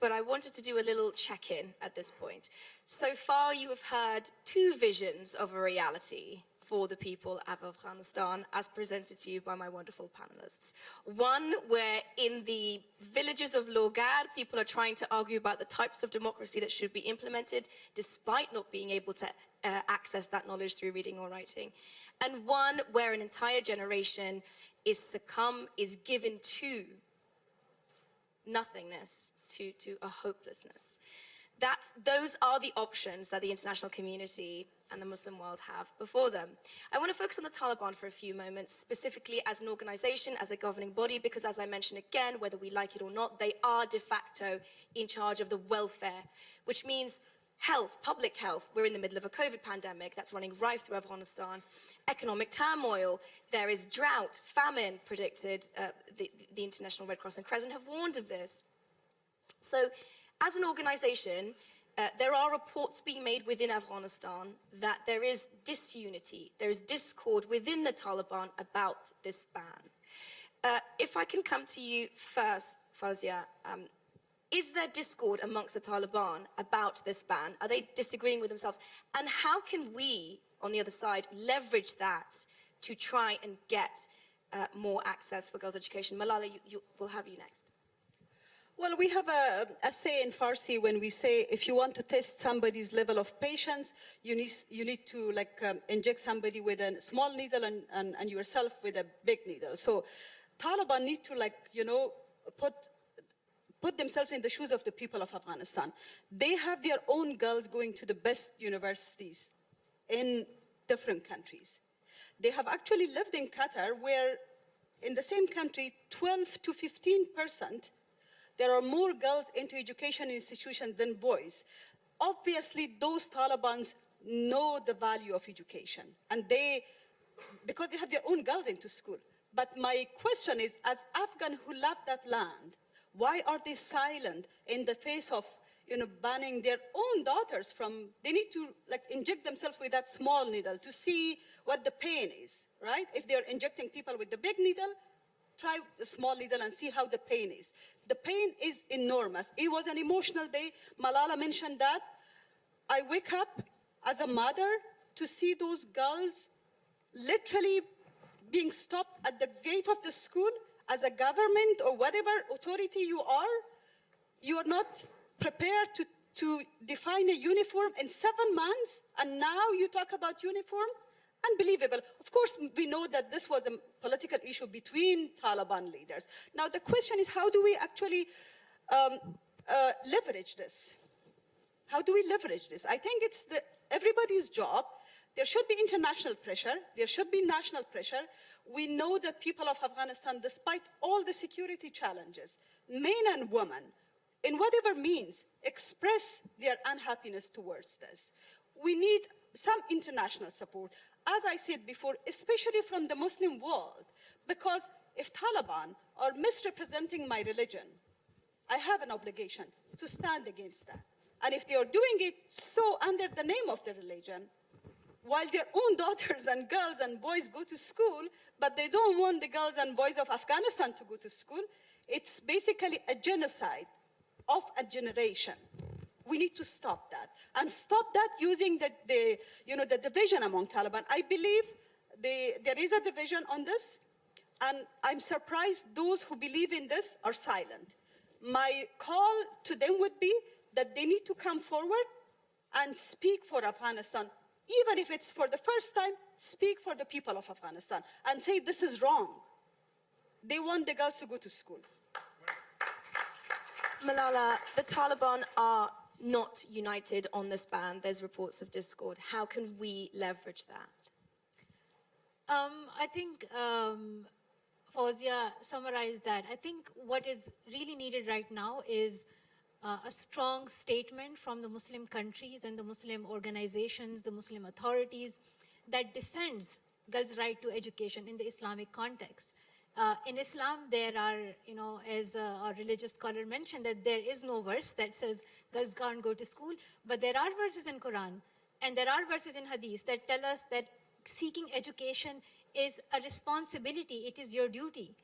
I wanted to do a little check-in at this point. So far, you have heard 2 visions of a reality for the people of Afghanistan, as presented to you by my wonderful panelists. One where in the villages of Logar, people are trying to argue about the types of democracy that should be implemented, despite not being able to access that knowledge through reading or writing. And one where an entire generation is given to nothingness, to a hopelessness. Those are the options that the international community and the Muslim world have before them. I want to focus on the Taliban for a few moments, specifically as an organization, as a governing body, because as I mentioned again, whether we like it or not, they are de facto in charge of the welfare, which means health, public health. We're in the middle of a COVID pandemic that's running rife through Afghanistan. Economic turmoil, there is drought, famine predicted. The International Red Cross and Crescent have warned of this. So, as an organization, there are reports being made within Afghanistan that there is disunity, there is discord within the Taliban about this ban. If I can come to you first, Fawzia, is there discord amongst the Taliban about this ban? Are they disagreeing with themselves? And how can we, on the other side, leverage that to try and get more access for girls' education? Malala, we'll have you next. Well, we have a say in Farsi when we say if you want to test somebody's level of patience, you need to inject somebody with a small needle and yourself with a big needle. So Taliban need to put themselves in the shoes of the people of Afghanistan. They have their own girls going to the best universities in different countries. They have actually lived in Qatar where in the same country 12 to 15% there are more girls into education institutions than boys. Obviously, those Talibans know the value of education, and because they have their own girls into school. But my question is, as Afghans who love that land, why are they silent in the face of banning their own daughters from, they need to inject themselves with that small needle to see what the pain is, right? If they're injecting people with the big needle, try the small needle and see how the pain is. The pain is enormous. It was an emotional day. Malala mentioned that. I wake up as a mother to see those girls literally being stopped at the gate of the school. As a government or whatever authority you are not prepared to define a uniform in 7 months, and now you talk about uniform? Unbelievable. Of course, we know that this was a political issue between Taliban leaders. Now, the question is, how do we actually leverage this? How do we leverage this? I think it's everybody's job. There should be international pressure. There should be national pressure. We know that people of Afghanistan, despite all the security challenges, men and women, in whatever means, express their unhappiness towards this. We need some international support, as I said before, especially from the Muslim world, because if Taliban are misrepresenting my religion, I have an obligation to stand against that. And if they are doing it so under the name of the religion, while their own daughters and girls and boys go to school, but they don't want the girls and boys of Afghanistan to go to school, it's basically a genocide of a generation. We need to stop that, and stop that using the division among Taliban. I believe there is a division on this, and I'm surprised those who believe in this are silent. My call to them would be that they need to come forward and speak for Afghanistan. Even if it's for the first time, speak for the people of Afghanistan and say this is wrong. They want the girls to go to school. Malala, the Taliban are not united on this ban. There's reports of discord. How can we leverage that? I think Fawzia summarized that. I think what is really needed right now is a strong statement from the Muslim countries and the Muslim organizations, the Muslim authorities, that defends girls' right to education in the Islamic context. In Islam, there are, as a religious scholar mentioned, that there is no verse that says girls can't go to school, but there are verses in Quran and there are verses in Hadith that tell us that seeking education is a responsibility, it is your duty.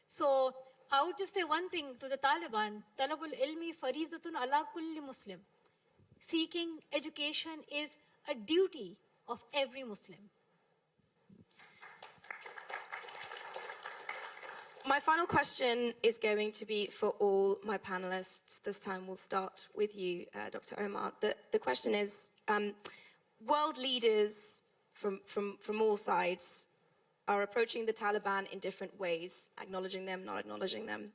So I would just say one thing to the Taliban, Talabul ilmi farizatun ala kulli Muslim. Seeking education is a duty of every Muslim. My final question is going to be for all my panelists. This time we'll start with you, Dr. Omar. The question is, world leaders from all sides are approaching the Taliban in different ways, acknowledging them, not acknowledging them.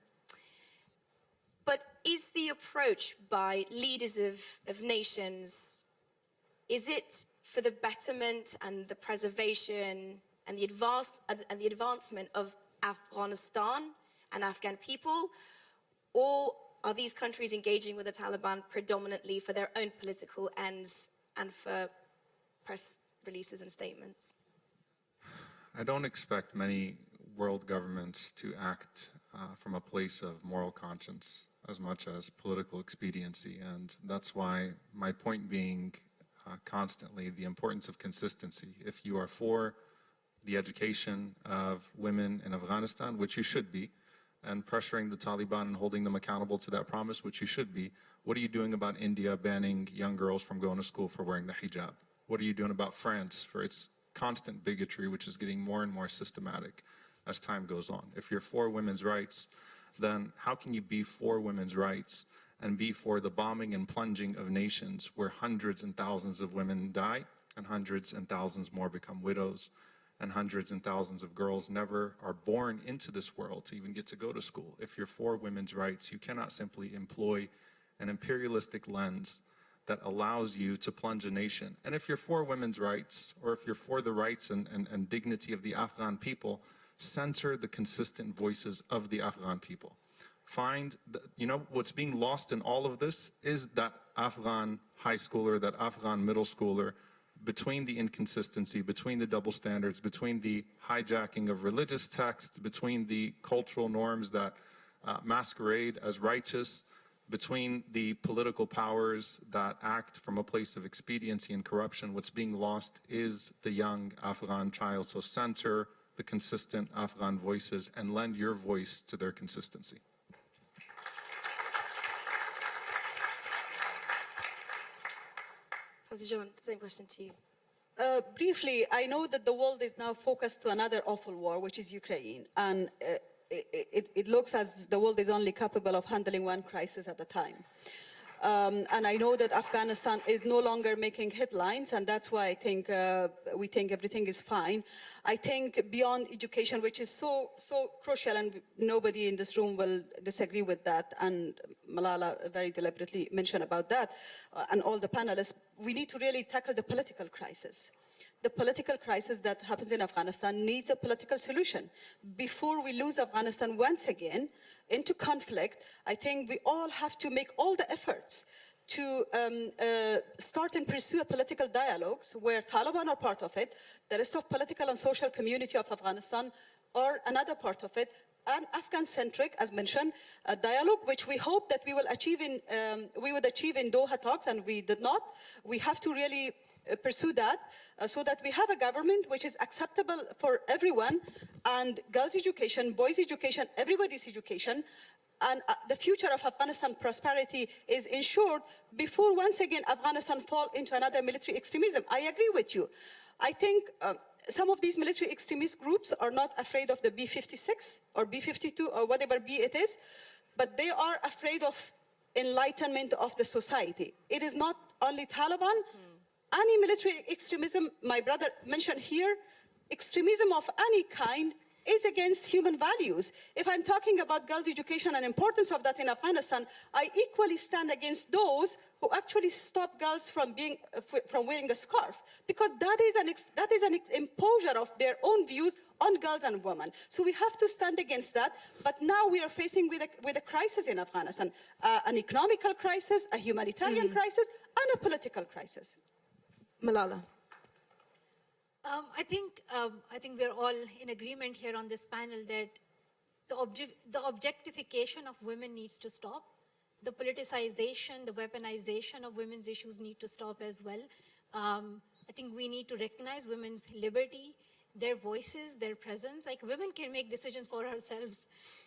But is the approach by leaders of nations, is it for the betterment and the preservation and the advancement of Afghanistan and Afghan people, or are these countries engaging with the Taliban predominantly for their own political ends and for press releases and statements? I don't expect many world governments to act from a place of moral conscience as much as political expediency, and that's why my point being constantly the importance of consistency. If you are for the education of women in Afghanistan, which you should be, and pressuring the Taliban and holding them accountable to that promise, which you should be, what are you doing about India banning young girls from going to school for wearing the hijab? What are you doing about France for its constant bigotry, which is getting more and more systematic as time goes on? If you're for women's rights, then how can you be for women's rights and be for the bombing and plunging of nations where hundreds and thousands of women die and hundreds and thousands more become widows and hundreds and thousands of girls never are born into this world to even get to go to school? If you're for women's rights, you cannot simply employ an imperialistic lens that allows you to plunge a nation. And if you're for women's rights, or if you're for the rights and dignity of the Afghan people, censor the consistent voices of the Afghan people. Find, what's being lost in all of this is that Afghan high schooler, that Afghan middle schooler, between the inconsistency, between the double standards, between the hijacking of religious texts, between the cultural norms that masquerade as righteous, between the political powers that act from a place of expediency and corruption. What's being lost is the young Afghan child. So censor the consistent Afghan voices and lend your voice to their consistency. Fawzia, same question to you. Briefly, I know that the world is now focused to another awful war, which is Ukraine. And it looks as the world is only capable of handling one crisis at a time. And I know that Afghanistan is no longer making headlines, and that's why I think we think everything is fine. I think beyond education, which is so crucial, and nobody in this room will disagree with that, and Malala very deliberately mentioned about that, and all the panelists, we need to really tackle the political crisis. The political crisis that happens in Afghanistan needs a political solution. Before we lose Afghanistan once again, into conflict, I think we all have to make all the efforts to start and pursue a political dialogues where Taliban are part of it, the rest of political and social community of Afghanistan are another part of it, and Afghan-centric, as mentioned, a dialogue which we hope that we will achieve we would achieve in Doha talks, and we did not. We have to really pursue that so that we have a government which is acceptable for everyone, and girls' education, boys' education, everybody's education, and the future of Afghanistan prosperity is ensured before once again Afghanistan fall into another military extremism. I agree with you. I think some of these military extremist groups are not afraid of the B-56 or B-52 or whatever B it is, but they are afraid of enlightenment of the society. It is not only Taliban. Any military extremism, my brother mentioned here, extremism of any kind is against human values. If I'm talking about girls' education and importance of that in Afghanistan, I equally stand against those who actually stop girls from wearing a scarf, because that is an imposure of their own views on girls and women. So we have to stand against that. But now we are facing with a crisis in Afghanistan, an economical crisis, a humanitarian crisis, and a political crisis. Malala. I think we're all in agreement here on this panel that the objectification of women needs to stop. The politicization, the weaponization of women's issues need to stop as well. I think we need to recognize women's liberty, their voices, their presence. Like, women can make decisions for ourselves.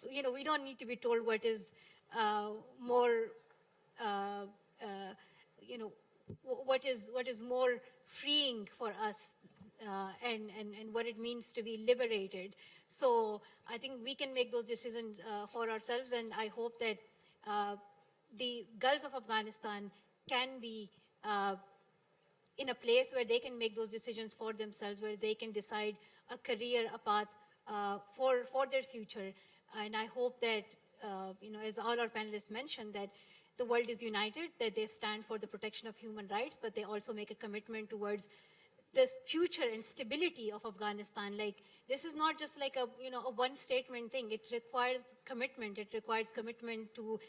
You know, we don't need to be told what is more, you know, what is more freeing for us. And what it means to be liberated. So I think we can make those decisions for ourselves, and I hope that the girls of Afghanistan can be in a place where they can make those decisions for themselves, where they can decide a career, a path for their future. And I hope that, you know, as all our panelists mentioned, that the world is united, that they stand for the protection of human rights, but they also make a commitment towards the future and stability of Afghanistan. Like, this is not just like a one statement thing. It requires commitment. It requires commitment to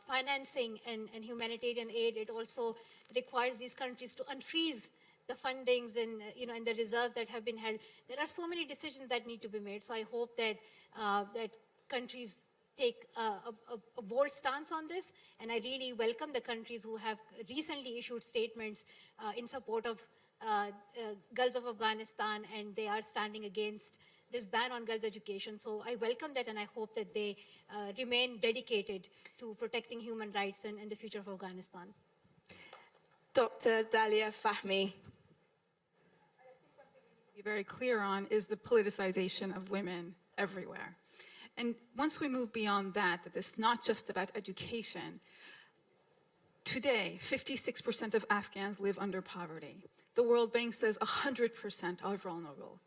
financing and humanitarian aid. It also requires these countries to unfreeze the fundings and and the reserves that have been held. There are so many decisions that need to be made. So I hope that that countries take a bold stance on this, and I really welcome the countries who have recently issued statements in support of girls of Afghanistan, and they are standing against this ban on girls' education. So I welcome that, and I hope that they remain dedicated to protecting human rights and the future of Afghanistan. Dr. Dalia, Fahmy. I think one thing we need to be very clear on is the politicization of women everywhere. And once we move beyond that it's not just about education. Today, 56% of Afghans live under poverty. The World Bank says 100% are vulnerable.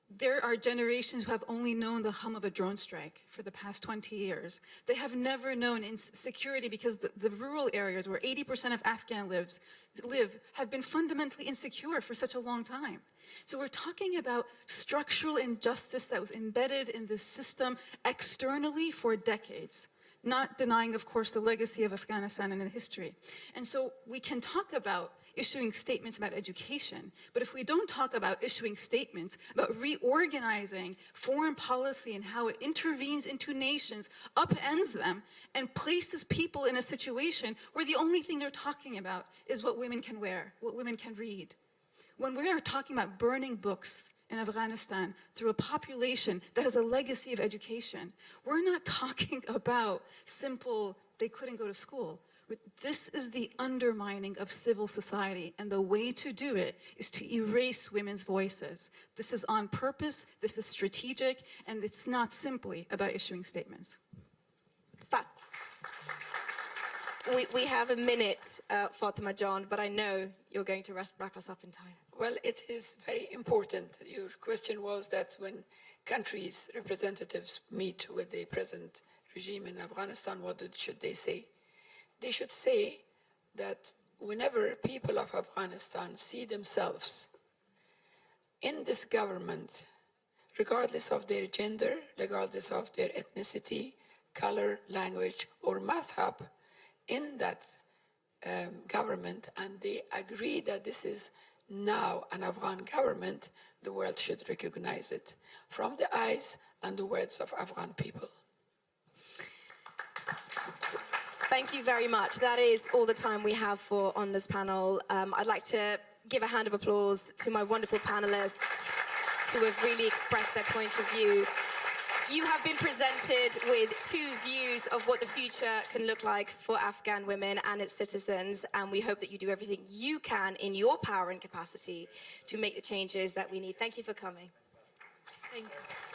There are generations who have only known the hum of a drone strike for the past 20 years. They have never known insecurity because the rural areas where 80% of Afghans live have been fundamentally insecure for such a long time. So we're talking about structural injustice that was embedded in this system externally for decades. Not denying, of course, the legacy of Afghanistan and the history. And so we can talk about issuing statements about education, but if we don't talk about issuing statements about reorganizing foreign policy and how it intervenes into nations, upends them, and places people in a situation where the only thing they're talking about is what women can wear, what women can read. When we are talking about burning books in Afghanistan through a population that has a legacy of education, we're not talking about simple, they couldn't go to school. This is the undermining of civil society, and the way to do it is to erase women's voices. This is on purpose, this is strategic, and it's not simply about issuing statements. We have a minute, Fatima John, but I know you're going to wrap us up in time. Well, it is very important. Your question was that when countries' representatives meet with the present regime in Afghanistan, what should they say? They should say that whenever people of Afghanistan see themselves in this government, regardless of their gender, regardless of their ethnicity, color, language, or madhab in that government, and they agree that this is now an Afghan government, the world should recognize it from the eyes and the words of Afghan people. Thank you very much. That is all the time we have for on this panel. I'd like to give a hand of applause to my wonderful panelists who have really expressed their point of view. You have been presented with two views of what the future can look like for Afghan women and its citizens, and we hope that you do everything you can in your power and capacity to make the changes that we need. Thank you for coming. Thank you.